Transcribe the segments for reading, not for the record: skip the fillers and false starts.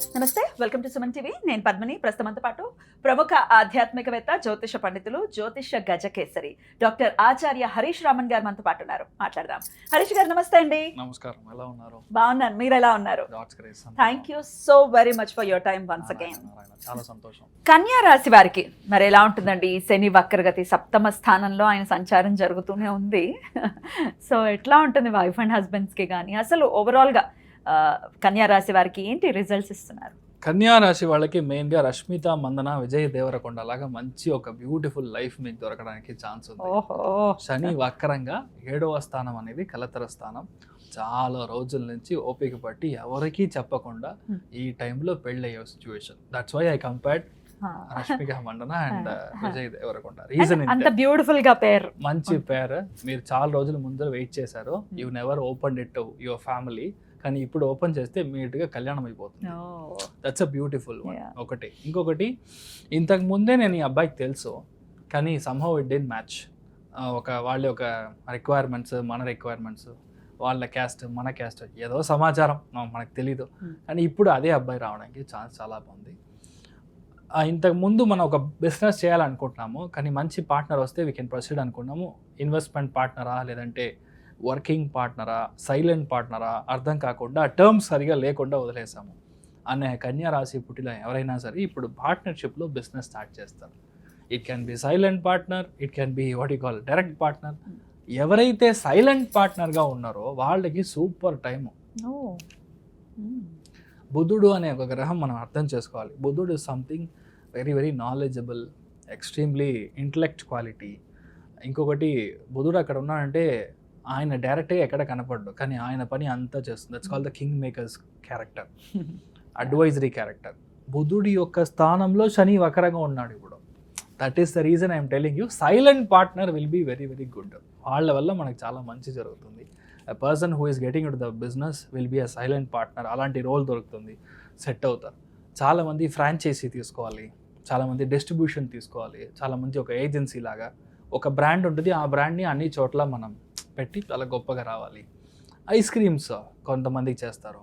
నమస్తే, welcome to Suman TV. నేను పద్మిని. ప్రస్తుతంతో పాటు ప్రముఖ ఆధ్యాత్మికవేత్త, జ్యోతిష పండితులు, జ్యోతిష గజకేసరి డాక్టర్ ఆచార్య హరీష్ రామన్ గారు మనతో పాటు ఉన్నారు. మాట్లాడదాం. హరీష్ గారు నమస్తే అండి. నమస్కారం, ఎలా ఉన్నారు? బాగున్నాను, మీరు ఎలా ఉన్నారు? Thank you so very much for your time once again. చాలా సంతోషం. కన్యా రాశి వారికి మరి ఎలా ఉంటుందండి? శని వక్రగతి సప్తమ స్థానంలో ఆయన సంచారం జరుగుతూనే ఉంది. సో ఎట్లా ఉంటుంది వైఫ్ అండ్ హస్బెండ్స్ కి కానీ, అసలు ఓవరాల్ గా కన్యా రాశి వారికి ఏంటి రిజల్ట్స్ ఇస్తున్నారు? కన్యా రాశి వాళ్ళకి మెయిన్గా రష్మిత మందన, విజయ్ దేవరకొండ లాగా మంచి ఒక బ్యూటిఫుల్ లైఫ్ మీకు దొరకడానికి ఛాన్స్ ఉంది. శని వక్రంగా 7వ స్థానం అనేది కలతర స్థానం. చాలా రోజుల నుంచి ఓపిక పట్టి ఎవరికీ చెప్పకుండా ఈ టైంలో పెళ్ళయ్యే situation. That's why I compared Rashmika Mandanna and Vijay Deverakonda. Reason అంత బ్యూటిఫుల్ గా పేరు, మంచి పేరు. మీరు చాలా రోజుల ముందర వెయిట్ చేశారు. You never open it to your family, కానీ ఇప్పుడు ఓపెన్ చేస్తే ఇమీడియట్గా కళ్యాణం అయిపోతుంది. That's a beautiful one. ఒకటి. ఇంకొకటి, ఇంతకు ముందే నేను ఈ అబ్బాయికి తెలుసు, కానీ సమ్హౌ ఇట్ డిడ్ మ్యాచ్. వాళ్ళ ఒక రిక్వైర్మెంట్స్, మన రిక్వైర్మెంట్స్, వాళ్ళ క్యాస్ట్ మన క్యాస్ట్, ఏదో సమాచారం మనకు తెలీదు. కానీ ఇప్పుడు అదే అబ్బాయి రావడానికి ఛాన్స్ చాలా బాగుంది. ఇంతకు ముందు మనం ఒక బిజినెస్ చేయాలనుకుంటున్నాము, కానీ మంచి పార్ట్నర్ వస్తే వీ కెన్ ప్రొసీడ్ అనుకున్నాము. ఇన్వెస్ట్మెంట్ పార్ట్నరా లేదంటే వర్కింగ్ పార్ట్నరా, సైలెంట్ పార్ట్నరా అర్థం కాకుండా టర్మ్స్ సరిగా లేకుండా వదిలేసాము. అనే కన్యా రాశి పుట్టిన ఎవరైనా సరే ఇప్పుడు పార్ట్నర్షిప్లో బిజినెస్ స్టార్ట్ చేస్తారు. It can be silent partner, it can be what you call direct partner. ఎవరైతే సైలెంట్ పార్ట్నర్గా ఉన్నారో వాళ్ళకి సూపర్ టైము. బుధుడు అనే ఒక గ్రహం మనం అర్థం చేసుకోవాలి. బుధుడు is something very very knowledgeable, extremely intellect quality. ఇంకొకటి, బుధుడు అక్కడ ఉన్నాడంటే ఆయన డైరెక్ట్గా ఎక్కడ కనపడ్డు, కానీ ఆయన పని అంతా చేస్తుంది. That's call the king makers character, advisory character. బుధుడి యొక్క స్థానంలో శని వక్రంగా ఉన్నాడు ఇప్పుడు. That is the reason I'm telling you, silent partner will be very very good. వాళ్ళ వల్ల మనకు చాలా మంచి జరుగుతుంది. A person who is getting into the business will be a silent partner. అలాంటి రోల్ దొరుకుతుంది, సెట్ అవుతారు. చాలామంది ఫ్రాంచైజీ తీసుకోవాలి, చాలామంది డిస్ట్రిబ్యూషన్ తీసుకోవాలి, చాలామంది ఒక ఏజెన్సీ లాగా ఒక బ్రాండ్ ఉంటుంది. ఆ బ్రాండ్ని అన్ని చోట్ల మనం పెట్టి చాలా గొప్పగా రావాలి. ఐస్ క్రీమ్స్ కొంతమందికి చేస్తారు,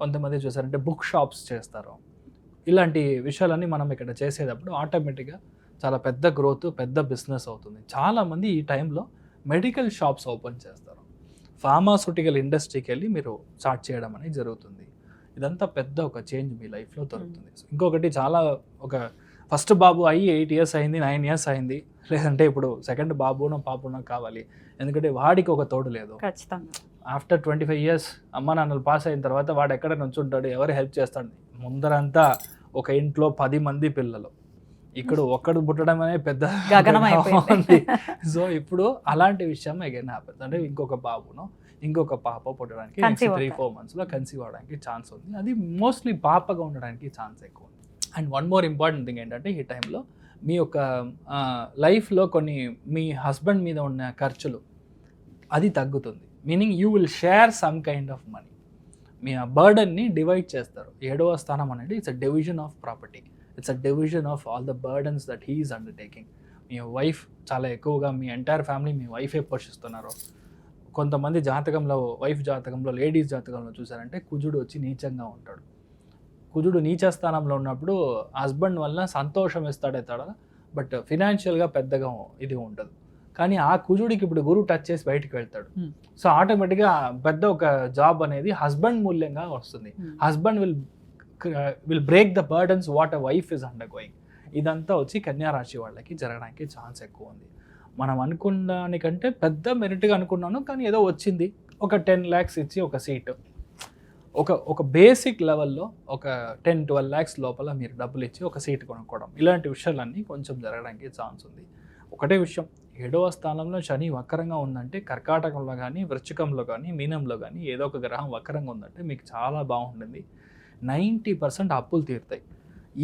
కొంతమంది చూసారంటే బుక్ షాప్స్ చేస్తారు. ఇలాంటి విషయాలన్నీ మనం ఇక్కడ చేసేటప్పుడు ఆటోమేటిక్గా చాలా పెద్ద గ్రోత్, పెద్ద బిజినెస్ అవుతుంది. చాలామంది ఈ టైంలో మెడికల్ షాప్స్ ఓపెన్ చేస్తారు. ఫార్మాస్యూటికల్ ఇండస్ట్రీకి వెళ్ళి మీరు స్టార్ట్ చేయడం అనేది జరుగుతుంది. ఇదంతా పెద్ద ఒక చేంజ్ మీ లైఫ్లో దొరుకుతుంది. ఇంకొకటి, చాలా ఒక ఫస్ట్ బాబు అయ్యి 8 years అయింది, 9 years అయింది, లేదంటే ఇప్పుడు సెకండ్ బాబునో పాపనో కావాలి. ఎందుకంటే వాడికి ఒక తోడు లేదు. ఆఫ్టర్ 25 years అమ్మ నాన్నలు పాస్ అయిన తర్వాత వాడు ఎక్కడ నుంచుంటాడు, ఎవరు హెల్ప్ చేస్తాడు? ముందరంతా ఒక ఇంట్లో 10 మంది పిల్లలు, ఇక్కడ ఒక్కడు పుట్టడం అనేది పెద్ద గగనమైపోయింది. సో ఇప్పుడు అలాంటి విషయం అగైన్ హ్యాపెన్స్. అంటే ఇంకొక బాబునో ఇంకొక పాప పుట్టడానికి 3-4 months కన్సీవ్ అవడానికి ఛాన్స్ ఉంది. అది మోస్ట్లీ పాపగా ఉండడానికి ఛాన్స్ ఎక్కువ ఉంది. And one more important thing ఏంటంటే, ఈ టైంలో మీ యొక్క లైఫ్లో కొన్ని మీ హస్బెండ్ మీద ఉన్న ఖర్చులు అది తగ్గుతుంది. Meaning you will share some kind of money. మీ ఆ బర్డన్ని డివైడ్ చేస్తారు. 7వ స్థానం అనేది it's a division of property, it's a division of all the burdens that he is undertaking. మీ వైఫ్ చాలా ఎక్కువగా, మీ ఎంటైర్ ఫ్యామిలీ మీ వైఫే పోషిస్తున్నారు. కొంతమంది జాతకంలో, వైఫ్ జాతకంలో, లేడీస్ జాతకంలో చూసారంటే కుజుడు వచ్చి నీచంగా ఉంటాడు. కుజుడు నీచ స్థానంలో ఉన్నప్పుడు హస్బెండ్ వల్ల సంతోషం ఇస్తాడే తడ, బట్ ఫినాన్షియల్గా పెద్దగా ఇది ఉండదు. కానీ ఆ కుజుడికి ఇప్పుడు గురువు టచ్ చేసి బయటికి వెళ్తాడు. సో ఆటోమేటిక్గా పెద్ద ఒక జాబ్ అనేది హస్బెండ్ మూల్యంగా వస్తుంది. Husband will break the burdens what a wife is under going. ఇదంతా వచ్చి కన్యా రాశి వాళ్ళకి జరగడానికి ఛాన్స్ ఎక్కువ ఉంది. మనం అనుకున్న దానికంటే పెద్ద మెరిట్గా అనుకున్నాను, కానీ ఏదో వచ్చింది. ఒక 10 lakhs ఇచ్చి ఒక సీటు, ఒక బేసిక్ లెవెల్లో ఒక 10-12 lakhs లోపల మీరు డబ్బులు ఇచ్చి ఒక సీట్ కొనుక్కోవడం, ఇలాంటి విషయాలన్నీ కొంచెం జరగడానికి ఛాన్స్ ఉంది. ఒకటే విషయం, 7వ స్థానంలో శని వక్రంగా ఉందంటే, కర్కాటకంలో కానీ, వృశ్చికంలో కానీ, మీనంలో కానీ ఏదో ఒక గ్రహం వక్రంగా ఉందంటే మీకు చాలా బాగుంటుంది. 90% అప్పులు తీరుతాయి,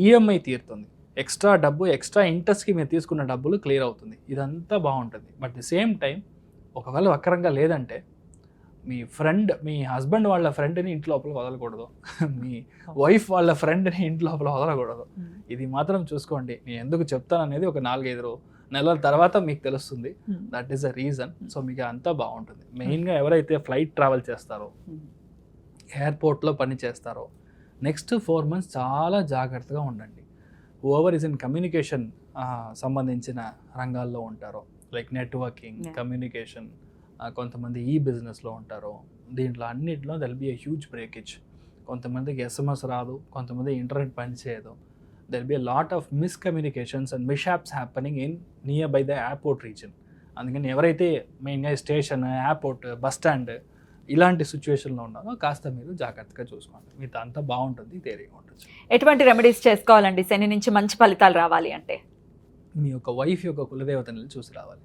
ఈఎంఐ తీరుతుంది, ఎక్స్ట్రా డబ్బు, ఎక్స్ట్రా ఇంట్రెస్ట్కి మీరు తీసుకున్న డబ్బులు క్లియర్ అవుతుంది. ఇదంతా బాగుంటుంది. బట్ ది సేమ్ టైం ఒకవేళ వక్రంగా లేదంటే, మీ ఫ్రెండ్, మీ హస్బెండ్ వాళ్ళ ఫ్రెండ్ని ఇంటి లోపల వదలకూడదు, మీ వైఫ్ వాళ్ళ ఫ్రెండ్ని ఇంటి లోపల వదలకూడదు. ఇది మాత్రం చూసుకోండి. నేను ఎందుకు చెప్తాను అనేది ఒక 4-5 నెలల తర్వాత మీకు తెలుస్తుంది. That is the reason. So మీకు అంతా బాగుంటుంది. మెయిన్గా ఎవరైతే ఫ్లైట్ ట్రావెల్ చేస్తారో, ఎయిర్పోర్ట్లో పని చేస్తారో, నెక్స్ట్ 4 months చాలా జాగ్రత్తగా ఉండండి. హూఎవర్ ఇస్ ఇన్ కమ్యూనికేషన్ సంబంధించిన రంగాల్లో ఉంటారో, లైక్ నెట్వర్కింగ్, కమ్యూనికేషన్, కొంతమంది ఈ బిజినెస్లో ఉంటారో, దీంట్లో అన్నింటిలో there'll be a huge breakage. కొంతమందికి SMS రాదు, కొంతమంది ఇంటర్నెట్ పనిచేయదు. There'll be a lot of miscommunications and mishaps happening in near by the airport region. అందుకని ఎవరైతే మెయిన్గా స్టేషన్, ఎయిర్పోర్ట్, బస్ స్టాండ్ ఇలాంటి సిచ్యువేషన్లో ఉన్నారో కాస్త మీరు జాగ్రత్తగా చూసుకోండి. మీతో అంతా బాగుంటుంది, ధైర్యంగా ఉండొచ్చు. ఎటువంటి రెమెడీస్ చేసుకోవాలండి శని నుంచి మంచి ఫలితాలు రావాలి అంటే? మీ యొక్క వైఫ్ యొక్క కులదేవతని చూసి రావాలి.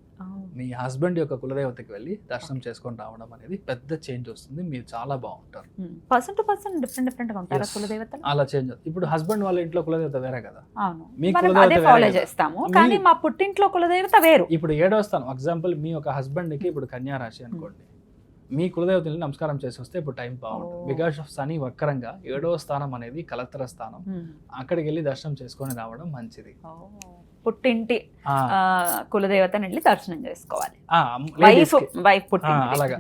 మీ హస్బెండ్ యొక్క కులదేవతకి వెళ్ళి దర్శనం చేసుకొని రావడం అనేది పెద్ద చేంజ్ వస్తుంది. మీరు చాలా బాగుంటారు. పర్సన్ టు పర్సన్ డిఫరెంట్ గా ఉంటారా కులదేవతలు? అలా చేంజ్. ఇప్పుడు హస్బెండ్ వాళ్ళ ఇంట్లో కులదేవత వేరే కదా, అవును, మీ మనం కులదేవత అదే ఫాలో చేస్తాము. కానీ మా పుట్టింట్లో కులదేవత వేరు. ఇప్పుడు 7వ స్థానం ఎగ్జాంపుల్, మీ యొక్క హస్బెండ్ కి ఇప్పుడు కన్యా రాశి అనుకోండి, మీ కులదేవతని నమస్కారం చేసి వస్తే ఇప్పుడు టైం బాగుంటుంది. బికాస్ ఆఫ్ శని వక్రంగా 7వ స్థానం అనేది కలత్ర స్థానం, అక్కడికి వెళ్ళి దర్శనం చేసుకొని రావడం మంచిది. పుట్టింటి కులదేవతని వెళ్ళి దర్శనం చేసుకోవాలి. అలాగా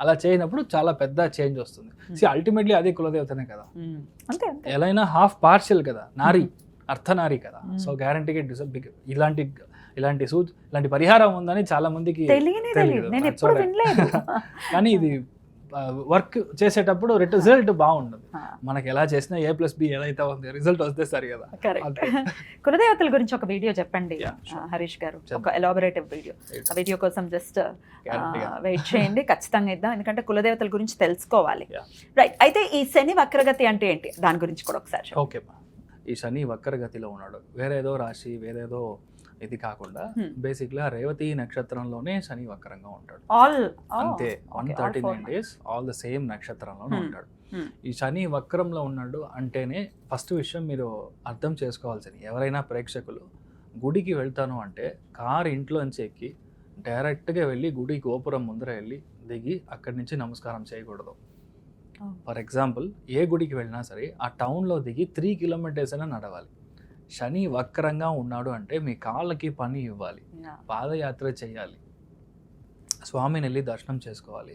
అలా చేయనప్పుడు చాలా పెద్ద చేంజ్ వస్తుంది. అల్టిమేట్లీ అదే కులదేవతనే కదా, ఎలా అయినా హాఫ్ పార్షియల్ కదా, నారి అర్ధనారి కదా. సో గ్యారంటీగా ఇలాంటి పరిహారం ఉందని చాలా మందికి తెలియదు. కానీ ఇది వర్క్ చేసేటప్పుడు రిజల్ట్ బాగుండదు. మనకి ఎలా చేసినా A+B ఏదైతే ఉంది రిజల్ట్ వస్తే సరి కదా. కులదేవతల గురించి ఒక వీడియో చెప్పండి హరీష్ గారు, ఒక ఎలాబొరేటివ్ వీడియో. ఆ వీడియో కోసం జస్ట్ వెయిట్ చేయండి, ఖచ్చితంగా ఇద్దాం, ఎందుకంటే కులదేవతల గురించి తెలుసుకోవాలి. రైట్, అయితే ఈ శని వక్రగతి అంటే ఏంటి, దాని గురించి కూడా ఒకసారి. ఓకే, ఈ శని వక్రగతిలో ఉన్నాడు, వేరేదో రాశి వేరేదో ఇది కాకుండా బేసిక్గా రేవతి నక్షత్రంలోనే శని వక్రంగా ఉంటాడు. అంతే 139 days ఆల్ ద సేమ్ నక్షత్రంలోనే ఉంటాడు. ఈ శని వక్రంలో ఉన్నాడు అంటేనే ఫస్ట్ విషయం మీరు అర్థం చేసుకోవాల్సింది, ఎవరైనా ప్రేక్షకులు గుడికి వెళ్తాను అంటే కారు ఇంట్లోంచి ఎక్కి డైరెక్ట్గా వెళ్ళి గుడి గోపురం ముందర వెళ్ళి దిగి అక్కడి నుంచి నమస్కారం చేయకూడదు. ఫర్ ఎగ్జాంపుల్, ఏ గుడికి వెళ్ళినా సరే ఆ టౌన్లో దిగి 3 kilometers అయినా నడవాలి. శని వక్రంగా ఉన్నాడు అంటే మీ కాళ్ళకి పని ఇవ్వాలి, పాదయాత్ర చేయాలి, స్వామిని వెళ్ళి దర్శనం చేసుకోవాలి,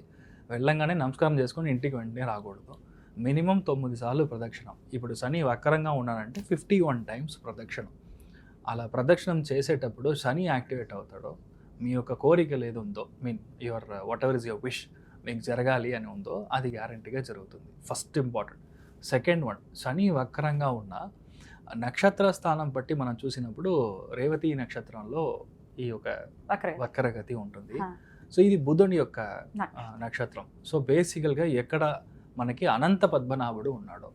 వెళ్ళంగానే నమస్కారం చేసుకొని ఇంటికి వెంటనే రాకూడదు. మినిమం 9 సార్లు ప్రదక్షిణం. ఇప్పుడు శని వక్రంగా ఉన్నాడంటే 51 times ప్రదక్షిణం. అలా ప్రదక్షిణం చేసేటప్పుడు శని యాక్టివేట్ అవుతాడో, మీ యొక్క కోరికలు ఏది ఉందో, your what ever is your wish మీకు జరగాలి అని ఉందో అది గ్యారంటీగా జరుగుతుంది. First important. సెకండ్ వన్, శని వక్రంగా ఉన్న నక్షత్ర స్థానం బట్టి మనం చూసినప్పుడు రేవతి నక్షత్రంలో ఈ యొక్క వక్రగతి ఉంటుంది. సో ఇది బుధుని యొక్క నక్షత్రం. సో బేసికల్గా ఎక్కడ మనకి అనంత పద్మనాభుడు ఉన్నాడు,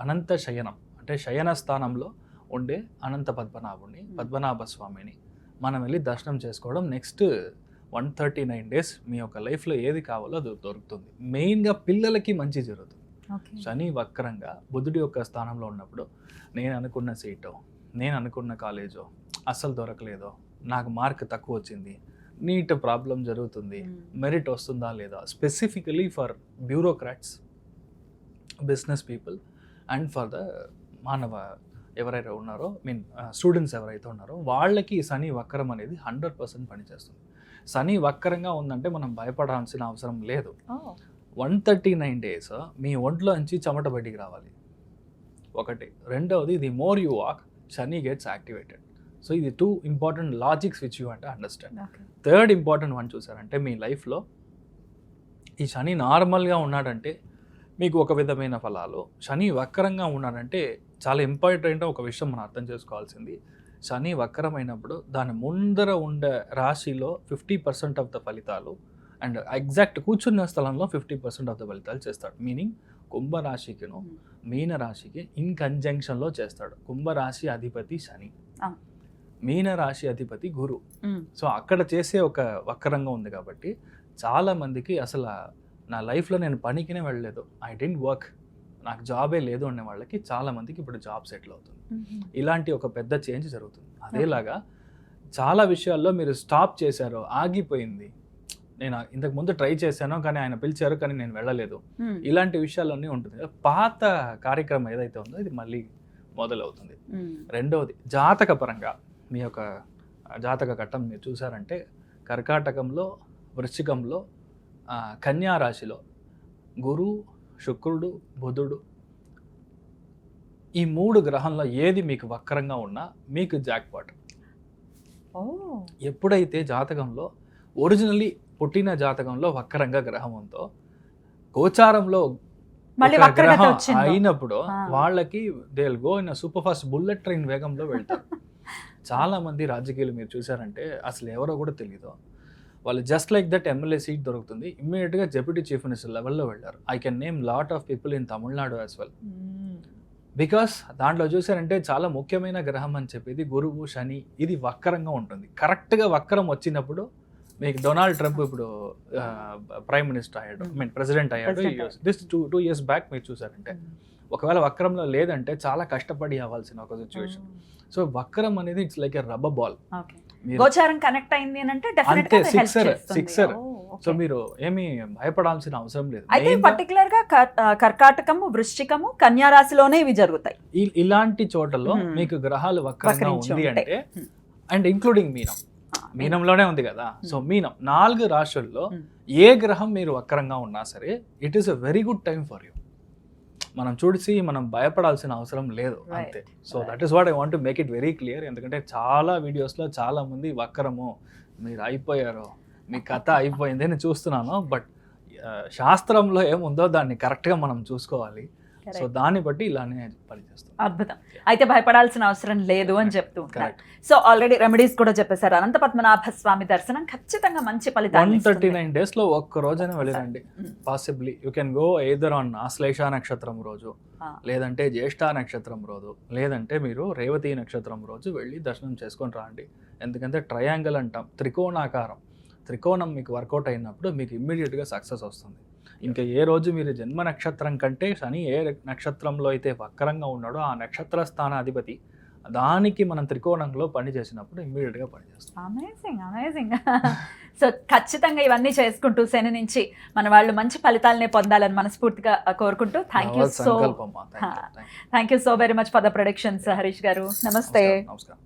అనంత శయనం అంటే శయన స్థానంలో ఉండే అనంత పద్మనాభుడిని, పద్మనాభ స్వామిని మనం వెళ్ళి దర్శనం చేసుకోవడం నెక్స్ట్ 139 days మీ యొక్క లైఫ్లో ఏది కావాలో అది దొరుకుతుంది. మెయిన్గా పిల్లలకి మంచి జరుగుతుంది. శని వక్రంగా బుధుడి యొక్క స్థానంలో ఉన్నప్పుడు నేను అనుకున్న సీటో, నేను అనుకున్న కాలేజో అస్సలు దొరకలేదో, నాకు మార్క్ తక్కువ వచ్చింది, నీట్ ప్రాబ్లం జరుగుతుంది, మెరిట్ వస్తుందా లేదా, specifically for bureaucrats, business people and for the మానవ ఎవరైతే ఉన్నారో స్టూడెంట్స్ ఎవరైతే ఉన్నారో వాళ్ళకి శని వక్రం అనేది 100% పనిచేస్తుంది. శని వక్రంగా ఉందంటే మనం భయపడాల్సిన అవసరం లేదు. 139 days మీ ఒంట్లోంచి చెమట బయటికి రావాలి ఒకటి. రెండవది, the more you walk Shani gets activated. So ఇది 2 important లాజిక్స్ విచ్ యూ అంటే అండర్స్టాండ్. థర్డ్ ఇంపార్టెంట్ వన్ చూసారంటే, మీ లైఫ్లో ఈ శని నార్మల్గా ఉన్నాడంటే మీకు ఒక విధమైన ఫలాలు, శని వక్రంగా ఉన్నాడంటే చాలా ఇంపార్టెంట్ ఒక విషయం మనం అర్థం చేసుకోవాల్సింది. శని వక్రమైనప్పుడు దాని ముందర ఉండే రాశిలో 50% ఆఫ్ ద ఫలితాలు అండ్ ఎగ్జాక్ట్ కూర్చున్న స్థలంలో 50% ఆఫ్ ద ఫలితాలు చేస్తాడు. మీనింగ్ కుంభరాశికిను మీనరాశికి ఇన్ కంజంక్షన్లో చేస్తాడు. కుంభరాశి అధిపతి శని, మీనరాశి అధిపతి గురు. సో అక్కడ చేసే ఒక వక్రంగా ఉంది కాబట్టి చాలా మందికి అసలు నా లైఫ్లో నేను పనికినే వెళ్ళలేదు, ఐ డెంట్ వర్క్, నాకు జాబే లేదు అనే వాళ్ళకి చాలా మందికి ఇప్పుడు జాబ్ సెటిల్ అవుతుంది. ఇలాంటి ఒక పెద్ద చేంజ్ జరుగుతుంది. అదేలాగా చాలా విషయాల్లో మీరు స్టాప్ చేశారో, ఆగిపోయింది, నేను ఇంతకు ముందు ట్రై చేశాను కానీ ఆయన పిలిచారు కానీ నేను వెళ్ళలేదు, ఇలాంటి విషయాలన్నీ ఉంటుంది. పాత కార్యక్రమం ఏదైతే ఉందో ఇది మళ్ళీ మొదలవుతుంది. రెండవది, జాతక పరంగా మీ యొక్క జాతక ఘట్టం మీరు చూసారంటే కర్కాటకంలో, వృశ్చికంలో, కన్యా రాశిలో గురు, శుక్రుడు, బుధుడు ఈ 3 గ్రహంలో ఏది మీకు వక్రంగా ఉన్నా మీకు జాక్పాట్. ఓ ఎప్పుడైతే జాతకంలో ఒరిజినల్లీ పుట్టిన జాతకంలో వక్రంగా గ్రహం ఉందో గోచారంలో మళ్ళీ ఒక వక్రగతి గ్రహం వచ్చిందో. అయినప్పుడు ఆ. వాళ్ళకి they will go in super fast bullet train వేగంలో వెళ్తారు. చాలా మంది రాజకీయాలు మీరు చూసారంటే అసలు ఎవరో కూడా తెలియదు. వాళ్ళు just like that MLA seat దొరుకుతుంది, ఇమ్మీడియట్గా డెప్యూటీ చీఫ్ మినిస్టర్ లెవెల్లో వెళ్ళారు. I can name lot of people in Tamil Nadu as well. Because దాంట్లో చూసారంటే చాలా ముఖ్యమైన గ్రహం అని చెప్పేది గురువు శని, ఇది వక్రంగా ఉంటుంది. కరెక్ట్గా వక్రం వచ్చినప్పుడు మీకు డొనాల్డ్ ట్రంప్ ఇప్పుడు ప్రైమ్ మినిస్టర్ అయ్యాడు, ప్రెసిడెంట్ అయ్యాడు. దిస్ టూ ఇయర్స్ బ్యాక్ మీరు చూసారంటే ఒకవేళ వక్రంలో లేదంటే చాలా కష్టపడి అవ్వాల్సిన ఒక సిచ్యువేషన్. సో వక్రం అనేది it's like a rubber ball. గోచారం కనెక్ట్ అయింది అని అంటే అంతే, సిక్సర్. సో మీరు ఏమీ భయపడాల్సిన అవసరం లేదు. అయితే పర్టికులర్ గా కర్కాటకము, వృశ్చికము, కన్యా రాశిలోనే ఇవి జరుగుతాయి. ఇలాంటి చోటలో మీకు గ్రహాలు వక్రంగా ఉంది అంటే, అండ్ ఇంక్లూడింగ్ మీనంలోనే ఉంది కదా. సో మీనం 4 రాశుల్లో ఏ గ్రహం మీరు వక్రంగా ఉన్నా సరే it is a very good time for you. మనం చూసి మనం భయపడాల్సిన అవసరం లేదు అంతే. So that is what I want to make it very clear. ఎందుకంటే చాలా వీడియోస్లో చాలా మంది వక్రము, మీరు అయిపోయారు, మీ కథ అయిపోయింది అని చూస్తున్నాను. బట్ శాస్త్రంలో ఏముందో దాన్ని కరెక్ట్గా మనం చూసుకోవాలి. సో దాన్ని బట్టి ఇలానే పనిచేస్తాం. అద్భుతం. అయితే భయపడాల్సిన అవసరం లేదు అని చెప్తూ ఉంటారు. సో ఆల్రెడీ రెమెడీస్ కూడా చెప్పేశారు. అనంత పద్మనాభ స్వామి దర్శనం ఖచ్చితంగా మంచి ఫలితాలు. 139 days లో ఒక్క రోజైనా వెళ్ళిరండి. Possibly you can go either on Ashlesha నక్షత్రం రోజు, లేదంటే జ్యేష్ఠ నక్షత్రం రోజు, లేదంటే మీరు రేవతి నక్షత్రం రోజు వెళ్ళి దర్శనం చేసుకొని రాండి. ఎందుకంటే ట్రయాంగిల్ అంటాం, త్రికోణాకారం. త్రికోణం మీకు వర్కౌట్ అయినప్పుడు మీకు ఇమ్మీడియట్గా సక్సెస్ వస్తుంది. ఇంకా ఏ రోజు మీరు జన్మ నక్షత్రం కంటే శని ఏ నక్షత్రంలో అయితే వక్రంగా ఉన్నాడో ఆ నక్షత్ర స్థానాధిపతి దానికి మనం త్రికోణంలో పని చేసినప్పుడు ఇమ్మీడియట్గా పనిచేస్తాం. అమేజింగ్. సో ఖచ్చితంగా ఇవన్నీ చేసుకుంటూ శని నుంచి మన వాళ్ళు మంచి ఫలితాలనే పొందాలని మనస్ఫూర్తిగా కోరుకుంటూ thank you so very much for the productions Harish గారు. నమస్తే. నమస్కారం.